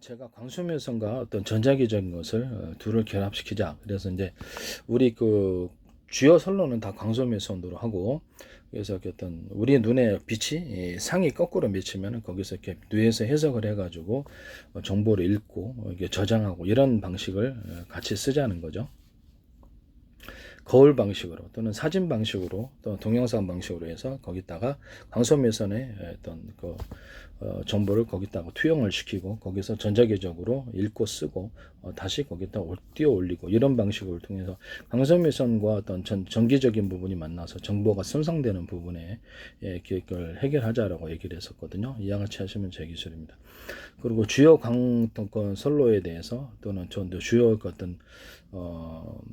제가 광소면선과 어떤 전자기적인 것을 둘을 결합시키자. 그래서 이제 우리 그 주요 선로는 다 광소면선으로 하고, 그래서 어떤 우리 눈에 빛이 상이 거꾸로 비치면 거기서 이렇게 뇌에서 해석을 해가지고 정보를 읽고 이게 저장하고 이런 방식을 같이 쓰자는 거죠. 거울 방식으로 또는 사진 방식으로 또 동영상 방식으로 해서 거기다가 광소면선의 어떤 그 정보를 거기다가 투영을 시키고 거기서 전자기적으로 읽고 쓰고 다시 거기다 띄워 올리고 이런 방식을 통해서 광소면선과 어떤 전기적인 부분이 만나서 정보가 손상되는 부분에 그걸 해결하자라고 얘기를 했었거든요. 이와 같이 하시면 제 기술입니다. 그리고 주요 광통권 선로에 대해서 또는 주요 어떤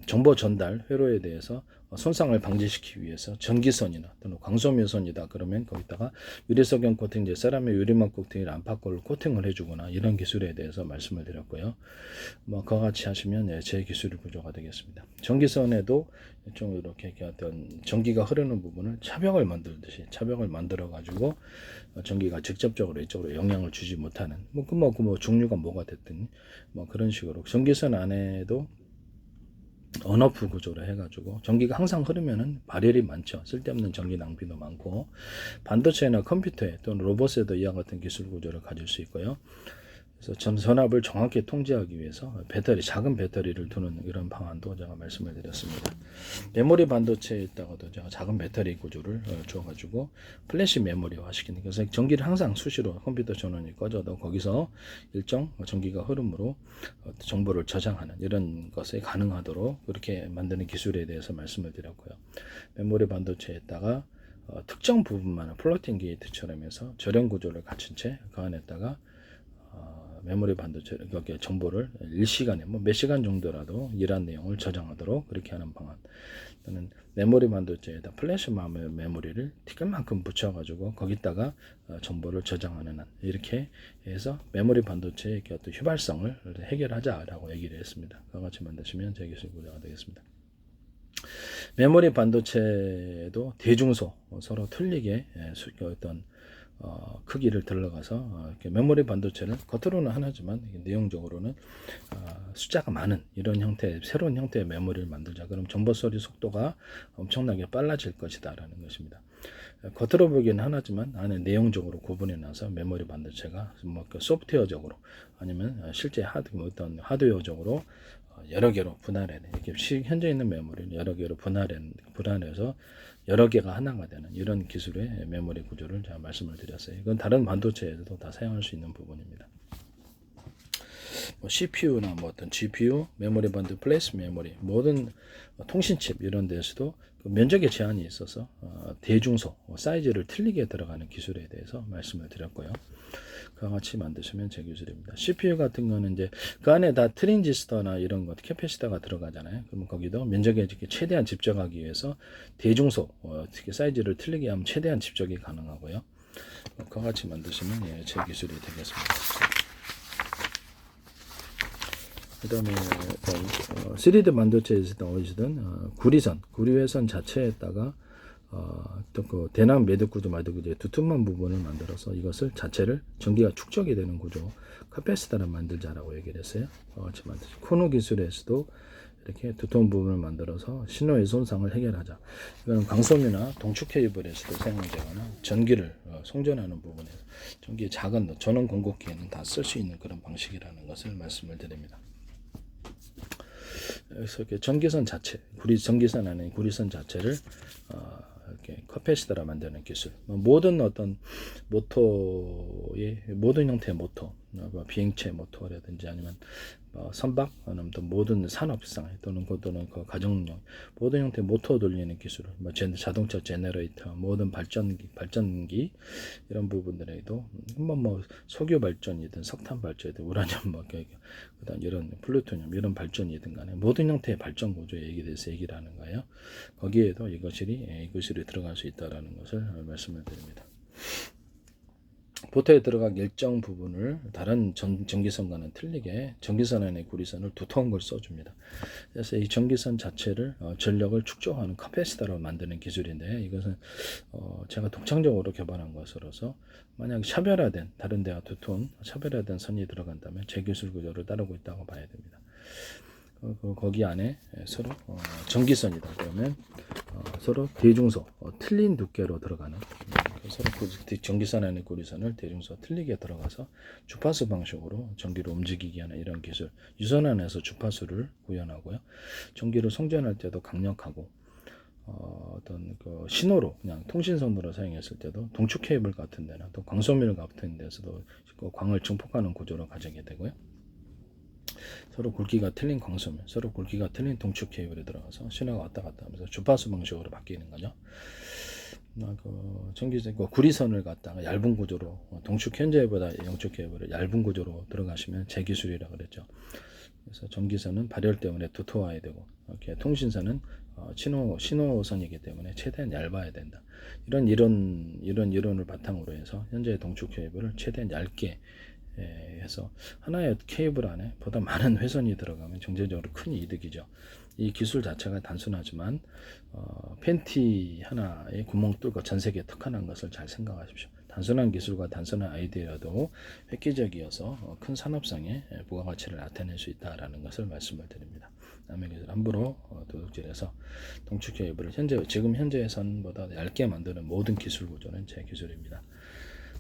정보 전달 회로에 대해서 손상을 방지시키기 위해서 전기선이나 또는 광소면선이다 그러면 거기다가 유리석영 코팅, 이제 세라믹 유리막 코팅이나 안팎걸로 코팅을 해주거나 이런 기술에 대해서 말씀을 드렸고요. 뭐 그와 같이 하시면 제 기술이 구조가 되겠습니다. 전기선에도 좀 이렇게 어떤 전기가 흐르는 부분을 차벽을 만들듯이 차벽을 만들어 가지고 전기가 직접적으로 이쪽으로 영향을 주지 못하는 뭐 종류가 뭐가 됐든 뭐 그런 식으로 전기선 안에도 언오프 구조로 해가지고 전기가 항상 흐르면은 발열이 많죠. 쓸데없는 전기 낭비도 많고 반도체나 컴퓨터에 또는 로봇에도 이와 같은 기술 구조를 가질 수 있고요. 그래서 전압을 정확히 통제하기 위해서 작은 배터리를 두는 이런 방안도 제가 말씀을 드렸습니다. 메모리 반도체에다가도 제가 작은 배터리 구조를 줘가지고 플래시 메모리화 시키는, 그래서 전기를 항상 수시로 컴퓨터 전원이 꺼져도 거기서 일정 전기가 흐름으로 정보를 저장하는 이런 것이 가능하도록 그렇게 만드는 기술에 대해서 말씀을 드렸고요. 메모리 반도체에다가 특정 부분만 플로팅 게이트처럼 해서 저렴 구조를 갖춘 채 그 안에다가 메모리 반도체 여기에 정보를 일시간에 몇 시간 정도라도 일한 내용을 저장하도록 그렇게 하는 방안, 또는 메모리 반도체에다 플래시 메모리를 티끌만큼 붙여가지고 거기다가 정보를 저장하는 한, 이렇게 해서 메모리 반도체의 어떤 휘발성을 해결하자라고 얘기를 했습니다. 그와 같이 만드시면 제 기술 구조가 되겠습니다. 메모리 반도체도 대중소 서로 틀리게 어떤 크기를 들러가서 이렇게 메모리 반도체는 겉으로는 하나지만 내용적으로는 숫자가 많은 이런 형태의 새로운 형태의 메모리를 만들자. 그럼 정보 처리 속도가 엄청나게 빨라질 것이다라는 것입니다. 겉으로 보기에는 하나지만 안에 내용적으로 구분해 놔서 메모리 반도체가 소프트웨어적으로 아니면 실제 어떤 하드웨어적으로 여러 개로 분할해내, 이렇게 현재 있는 메모리를 여러 개로 분할해서 여러 개가 하나가 되는 이런 기술의 메모리 구조를 제가 말씀을 드렸어요. 이건 다른 반도체에서도 다 사용할 수 있는 부분입니다. CPU나 어떤 GPU, 메모리 반도, 플래시 메모리, 모든 통신칩 이런 데서도 면적의 제한이 있어서 대중소 사이즈를 틀리게 들어가는 기술에 대해서 말씀을 드렸고요. 그와 같이 만드시면 제 기술입니다. CPU 같은 거는 이제 그 안에 다 트랜지스터나 이런 것, 캐패시터가 들어가잖아요. 그러면 거기도 면적에 최대한 집적하기 위해서 대중소, 특히 사이즈를 틀리게 하면 최대한 집적이 가능하고요. 그와 같이 만드시면 제 기술이 되겠습니다. 그 다음에 3D 반도체에서든 어디서든 구리회선 자체에다가 또 그 대남 매듭 구조 두툼한 부분을 만들어서 이것을 자체를 전기가 축적이 되는 구조 카패시터를 만들자라고 얘기를 했어요. 같이 만들죠. 코너 기술에서도 이렇게 두툼한 부분을 만들어서 신호의 손상을 해결하자. 이거는 광섬유나 동축 케이블에서도 사용되거나 전기를 송전하는 부분에서 전기의 작은 전원 공급기에는 다 쓸 수 있는 그런 방식이라는 것을 말씀을 드립니다. 그래서 이렇게 전기선 자체, 전기선 안에 구리선 자체를 이렇게 커패시터라 만드는 기술. 모든 어떤 모터의 모든 형태의 모터, 비행체 모터라든지 아니면 선박, 아니면 또 모든 산업상 또는 그 가정용 모든 형태의 모터 돌리는 기술, 자동차 제너레이터, 모든 발전기 이런 부분들에도 석유 발전이든 석탄 발전이든 우라늄 그다음 이런 플루토늄 이런 발전이든 간에 모든 형태의 발전 구조에 대해서 얘기를 하는 거예요. 거기에도 이 기술이 들어갈 수 있다라는 것을 말씀을 드립니다. 보트에 들어간 일정 부분을 다른 전기선과는 틀리게 전기선 안에 구리선을 두터운 걸 써줍니다. 그래서 이 전기선 자체를 전력을 축적하는 카패시터로 만드는 기술인데, 이것은 제가 독창적으로 개발한 것으로서 만약 차별화된, 다른 데와 두터운 차별화된 선이 들어간다면 제 기술 구조를 따르고 있다고 봐야 됩니다. 거기 안에 서로 전기선이다 그러면 서로 대중소 틀린 두께로 들어가는, 서로 전기선 안에 구리선을 대중소 틀리게 들어가서 주파수 방식으로 전기를 움직이게 하는 이런 기술. 유선 안에서 주파수를 구현하고요. 전기를 송전할 때도 강력하고 어떤 그 신호로 그냥 통신선으로 사용했을 때도 동축 케이블 같은 데나 또 광소밀 같은 데서도 광을 증폭하는 구조를 가지게 되고요. 서로 굵기가 틀린 광소밀, 서로 굵기가 틀린 동축 케이블에 들어가서 신호가 왔다 갔다 하면서 주파수 방식으로 바뀌는 거죠. 전기선 구리선을 갖다가 얇은 구조로, 동축 현재보다 영축 케이블을 얇은 구조로 들어가시면 제 기술이라 그랬죠. 그래서 전기선은 발열 때문에 두터워야 되고, 이렇게 통신선은 신호선이기 때문에 최대한 얇아야 된다. 이런 이론을 바탕으로 해서 현재 동축 케이블을 최대한 얇게 해서 하나의 케이블 안에 보다 많은 회선이 들어가면 경제적으로 큰 이득이죠. 이 기술 자체가 단순하지만 팬티 하나에 구멍 뚫고 전 세계에 특화한 것을 잘 생각하십시오. 단순한 기술과 단순한 아이디어도 획기적이어서 큰 산업상의 부가가치를 나타낼 수 있다라는 것을 말씀을 드립니다. 남의 기술 함부로 도둑질해서 동축 케이블을 지금 현재의 선보다 얇게 만드는 모든 기술 구조는 제 기술입니다.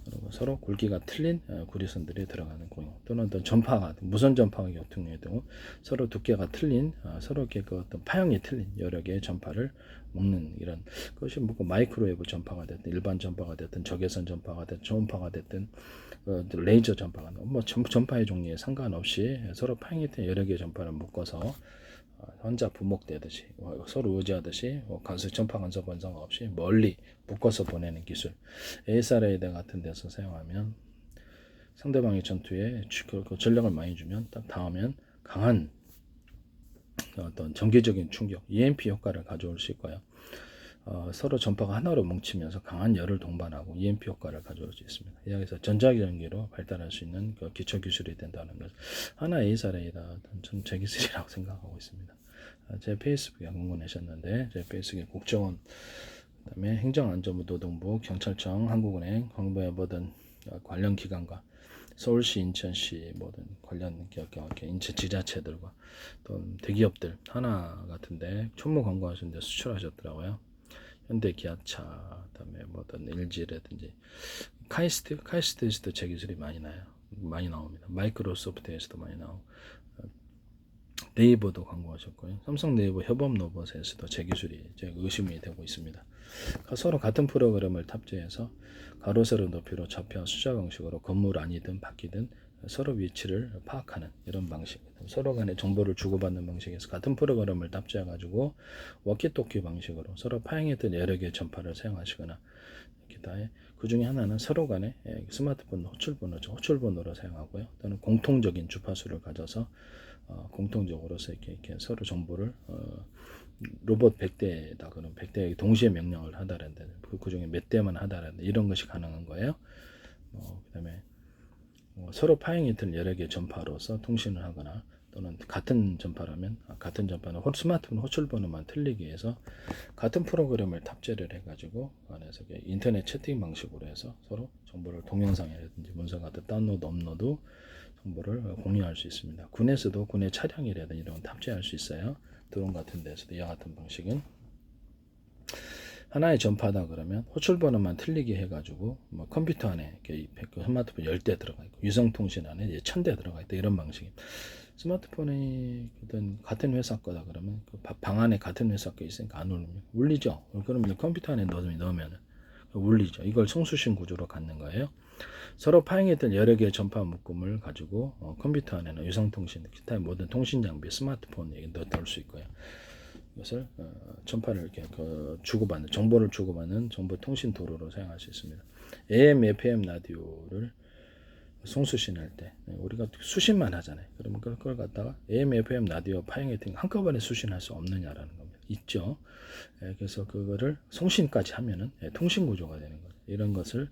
그리고 서로 굵기가 틀린 구리선들이 들어가는 공유, 또는 어떤 전파가 무선 전파 같은 경우 서로 두께가 틀린, 서로 이렇게 그 어떤 파형이 틀린 여러 개의 전파를 먹는 이런 것이 뭐 마이크로웨이브 전파가 됐든 일반 전파가 됐든 적외선 전파가 됐든 초음파가 됐든 레이저 전파가 뭐 전파의 종류에 상관없이 서로 파형이 틀린 여러 개의 전파를 묶어서 혼자 부목되듯이 서로 의지하듯이 전파 간섭 번성 없이 멀리 묶어서 보내는 기술, ASRAD 같은 데서 사용하면 상대방의 전투에 전력을 많이 주면 딱 닿으면 강한 어떤 전기적인 충격, EMP 효과를 가져올 수 있고요. 서로 전파가 하나로 뭉치면서 강한 열을 동반하고 EMP 효과를 가져올 수 있습니다. 여기서 전자전기로 발달할 수 있는 그 기초 기술이 된다는 것, 하나 ASRA다 전 제 기술이라고 생각하고 있습니다. 제 페이스북에 공고내셨는데, 제 페이스북에 국정원, 그다음에 행정안전부, 노동부, 경찰청, 한국은행, 모든 관련 기관과 서울시, 인천시 모든 관련 인천 지자체들과 또 대기업들 하나 같은데 총무 광고하시는데 수출하셨더라고요. 현대 기아차, 그다음에 뭐든 LG라든지 카이스트에서도 제 기술이 많이 나옵니다. 마이크로소프트에서도 많이 나오고, 네이버도 광고하셨고요. 삼성 네이버 협업 로봇에서도 제 기술이 의심이 되고 있습니다. 서로 같은 프로그램을 탑재해서 가로 세로 높이로 좌표 숫자 방식으로 건물 안이든 밖이든 서로 위치를 파악하는 이런 방식, 서로 간에 정보를 주고받는 방식에서 같은 프로그램을 탑재해 가지고 워키토키 방식으로 서로 파행했던 여러 개의 전파를 사용하시거나, 그 중에 하나는 서로 간에 스마트폰 호출번호로 사용하고요. 또는 공통적인 주파수를 가져서 공통적으로 이렇게 서로 정보를 로봇 100대다 그러면 100대 동시에 명령을 하다는데 그 중에 몇 대만 하다는데 이런 것이 가능한 거예요. 그다음에 서로 파행이 든 여러 개의 전파로서 통신을 하거나, 또는 같은 전파라면 같은 전파는 스마트폰 호출번호만 틀리게 해서 같은 프로그램을 탑재를 해가지고 안에서 인터넷 채팅 방식으로 해서 서로 정보를 동영상이라든지 문서 같은 다운로드, 업로드 정보를 공유할 수 있습니다. 군에서도 군의 차량이라든지 이런 건 탑재할 수 있어요. 드론 같은 데서도 이와 같은 방식은 하나의 전파다 그러면 호출번호만 틀리게 해가지고 뭐 컴퓨터 안에 스마트폰 10대 들어가 있고 유성통신 안에 1000대 들어가 있다, 이런 방식입니다. 스마트폰이 같은 회사 거다 그러면 방 안에 같은 회사 거 있으니까 안 울립니다. 울리죠. 그러면 컴퓨터 안에 넣으면 울리죠. 이걸 송수신 구조로 갖는 거예요. 서로 파행했던 여러 개의 전파 묶음을 가지고 컴퓨터 안에는 유성통신, 기타의 모든 통신 장비, 스마트폰에 넣을 수 있고요. 이것을 전파를 이렇게 주고받는, 정보를 주고받는 정보 통신 도로로 사용할 수 있습니다. AM, FM 라디오를 송수신할 때 우리가 수신만 하잖아요. 그러면 그걸 갖다가 AM, FM 라디오 파행했던 한꺼번에 수신할 수 없느냐라는 겁니다. 있죠. 그래서 그거를 송신까지 하면은 통신 구조가 되는 거죠. 이런 것을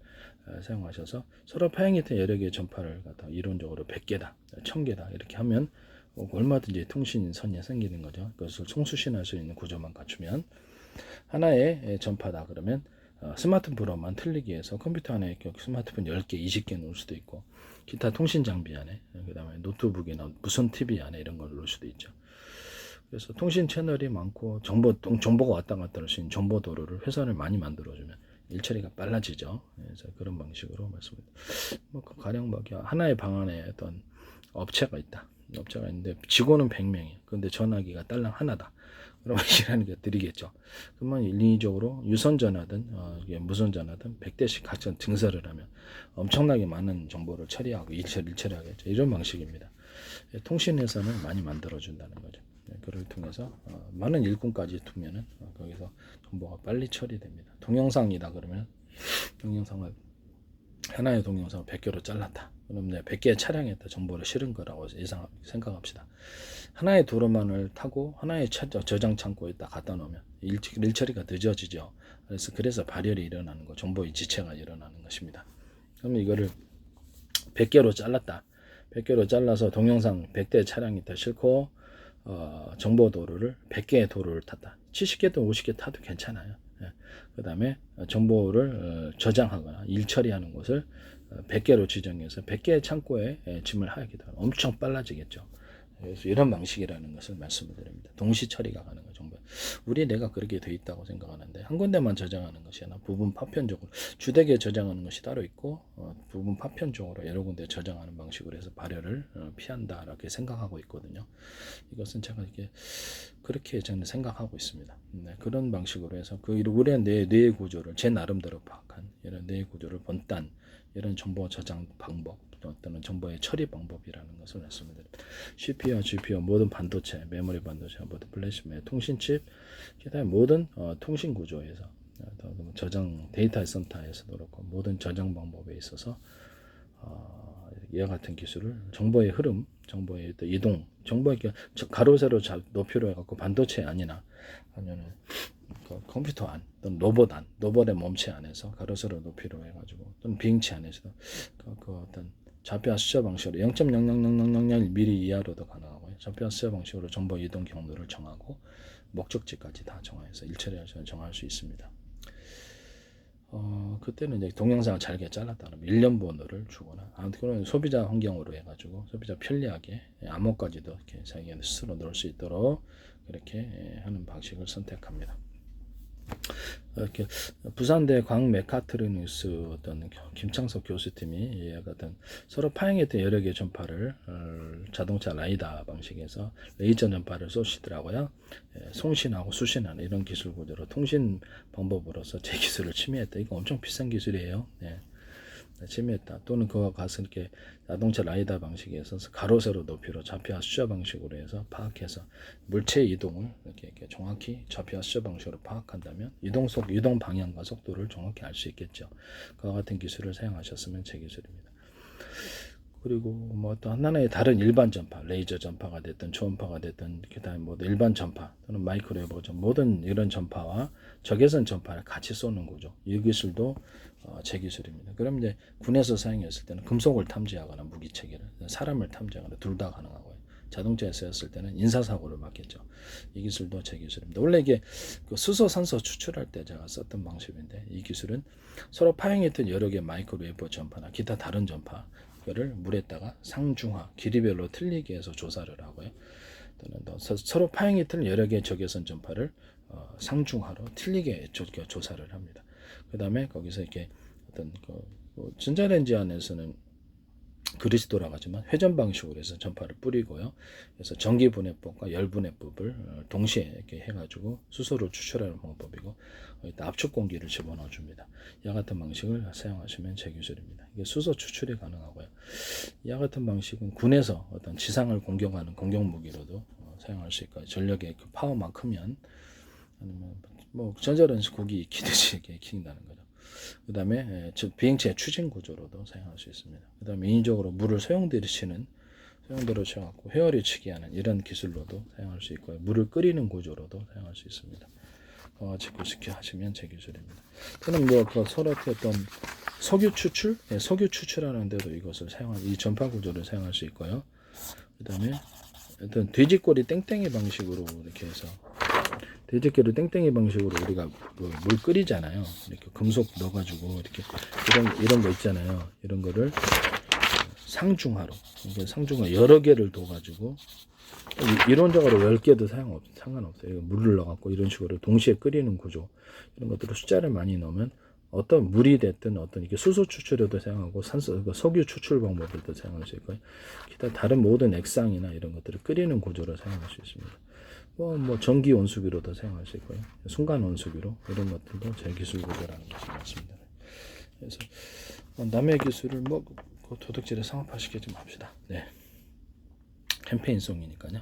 사용하셔서 서로 파행이 된 여러 개의 전파를 갖다 이론적으로 100개다, 1000개다 이렇게 하면 얼마든지 통신선이 생기는 거죠. 그것을 송수신할 수 있는 구조만 갖추면 하나의 전파다 그러면 스마트폰으로만 틀리기 위해서 컴퓨터 안에 스마트폰 10개, 20개 놓을 수도 있고 기타 통신 장비 안에 그 다음에 노트북이나 무선 TV 안에 이런 걸 놓을 수도 있죠. 그래서 통신 채널이 많고 정보가 왔다 갔다 할 수 있는 정보 도로를 회선을 많이 만들어주면 일처리가 빨라지죠. 그래서 그런 방식으로 말씀드립니다. 가령 하나의 방 안에 어떤 업체가 있다. 업체가 있는데 직원은 100명이에요. 그런데 전화기가 딸랑 하나다. 그러면 일하는 게 드리겠죠. 그러면 인위적으로 유선 전화든 무선 전화든 100대씩 각자 증설을 하면 엄청나게 많은 정보를 처리하고 일처리하겠죠. 이런 방식입니다. 통신회선을 많이 만들어준다는 거죠. 그를 통해서 많은 일꾼까지 두면은 거기서 정보가 빨리 처리됩니다. 동영상이다 그러면 동영상을 하나의 동영상을 100개로 잘랐다. 그럼 100개의 차량에다 정보를 실은 거라고 생각합시다. 하나의 도로만을 타고 하나의 저장 창고에다 갖다 놓으면 일처리가 늦어지죠. 그래서 발열이 일어나는 거, 정보의 지체가 일어나는 것입니다. 그러면 이거를 100개로 잘랐다. 100개로 잘라서 동영상 100대 차량이 더 싣고 정보 도로를 100개의 도로를 탔다. 70개든 50개 타도 괜찮아요. 그 다음에 정보를 저장하거나 일 처리하는 곳을 100개로 지정해서 100개의 창고에 짐을 하기도 하면 엄청 빨라지겠죠. 그래서 이런 방식이라는 것을 말씀을 드립니다. 동시 처리가 가능한 정보. 우리 뇌가 그렇게 돼 있다고 생각하는데 한 군데만 저장하는 것이 아니라 부분 파편적으로 주되게 저장하는 것이 따로 있고 부분 파편적으로 여러 군데 저장하는 방식으로 해서 발열을 피한다 이렇게 생각하고 있거든요. 이것은 제가 이렇게 그렇게 저는 생각하고 있습니다. 그런 방식으로 해서 우리의 뇌의 구조를 제 나름대로 파악한 이런 뇌의 구조를 본딴 이런 정보 저장 방법 또는 정보의 처리 방법이라는 것을 말씀드립니다. CPU, GPU, 모든 반도체, 메모리 반도체, 모든 플래시메, 통신칩, 그다음에 모든 통신 구조에서 저장 데이터 센터에서도 그렇고 모든 저장 방법에 있어서 이와 같은 기술을 정보의 흐름, 정보의 이동, 정보의 가로 세로 높이로 해갖고 반도체 아니나 아니면 컴퓨터 안, 또는 로봇 안, 로봇의 몸체 안에서 가로 세로 높이로 해가지고 또는 비행체 안에서도 그 어떤 좌표와 숫자 방식으로 0.0000001mm 이하로도 가능하고요. 좌표와 숫자 방식으로 정보 이동 경로를 정하고 목적지까지 다 정해서 일처리할 수 정할 수 있습니다. 그때는 이제 동영상을 잘게 잘랐다면 1년 번호를 주거나 아무튼 소비자 환경으로 해가지고 소비자 편리하게 암호까지도 이렇게 자기가 스스로 넣을 수 있도록 그렇게 하는 방식을 선택합니다. 이렇게 부산대 광메카트로닉스 어떤 김창석 교수팀이 어떤 서로 파행했던 여러 개의 전파를 자동차 라이다 방식에서 레이저 전파를 쏘시더라고요. 송신하고 수신하는 이런 기술 구조로 통신 방법으로서 제 기술을 침해했다. 이거 엄청 비싼 기술이에요. 침해했다. 또는 그와 가서 이렇게 자동차 라이다 방식에서 가로 세로 높이로 좌표와 숫자 방식으로 해서 파악해서 물체 이동을 이렇게 정확히 좌표와 숫자 방식으로 파악한다면 이동 방향과 속도를 정확히 알 수 있겠죠. 그와 같은 기술을 사용하셨으면 제 기술입니다. 그리고 뭐 또 하나의 다른 일반 전파, 레이저 전파가 됐든 초음파가 됐든 그다음에 뭐 일반 전파 또는 마이크로웨브 모든 이런 전파와 적외선 전파를 같이 쏘는 거죠. 이 기술도 제 기술입니다. 그럼 이제 군에서 사용했을 때는 금속을 탐지하거나 무기 체계를, 사람을 탐지하거나 둘 다 가능하고요. 자동차에 쓰였을 때는 인사사고를 막겠죠. 이 기술도 제 기술입니다. 원래 이게 수소, 산소 추출할 때 제가 썼던 방식인데 이 기술은 서로 파행했던 여러 개의 마이크로웨브 전파나 기타 다른 전파 를 물에다가 상중하, 길이별로 틀리게 해서 조사를 하고요. 또는 서로 파행했던 여러 개의 적외선 전파를 상중하로 틀리게 조사를 합니다. 그 다음에 거기서 이렇게 어떤 전자레인지 안에서는 그릇이 돌아가지만 회전 방식으로 해서 전파를 뿌리고요. 그래서 전기 분해법과 열 분해법을 동시에 이렇게 해가지고 수소를 추출하는 방법이고 여기다 압축 공기를 집어넣어 줍니다. 이와 같은 방식을 사용하시면 제 기술입니다. 이게 수소 추출이 가능하고요. 이와 같은 방식은 군에서 어떤 지상을 공격하는 공격 무기로도 사용할 수 있고 전력의 그 파워만 크면 아니면 뭐 전자레인지 고기 익히듯이 이렇게 익힌다는 거죠. 그 다음에 비행체 추진 구조로도 사용할 수 있습니다. 그 다음에 인위적으로 물을 소용돌이 치는 소용돌이로 쳐갖고 회오리 치게 하는 이런 기술로도 사용할 수 있고요. 물을 끓이는 구조로도 사용할 수 있습니다. 직구시켜 하시면 제 기술입니다. 또는 뭐그 서랍의 어떤 석유 추출, 석유 추출하는 데도 이것을 이 전파 구조를 사용할 수 있고요. 그다음에 어떤 돼지꼬리 땡땡이 방식으로 이렇게 해서 돼지꼬리 땡땡이 방식으로 우리가 물 끓이잖아요. 이렇게 금속 넣어가지고 이렇게 이런 거 있잖아요. 이런 거를 상중하로, 이게 상중하 여러 개를 둬가지고 이론적으로 10개도 상관없어요. 물을 넣어갖고 이런 식으로 동시에 끓이는 구조, 이런 것들을 숫자를 많이 넣으면 어떤 물이 됐든 어떤 이게 수소 추출에도 사용하고 석유 추출 방법에도 사용할 수 있고요. 기타 다른 모든 액상이나 이런 것들을 끓이는 구조로 사용할 수 있습니다. 뭐 전기 온수기로도 사용할 수 있고요. 순간 온수기로 이런 것들도 제 기술 구조라는 것이 맞습니다. 그래서 남의 기술을 뭐 도둑질에 상업화시키지 맙시다. 네. 캠페인송이니까요.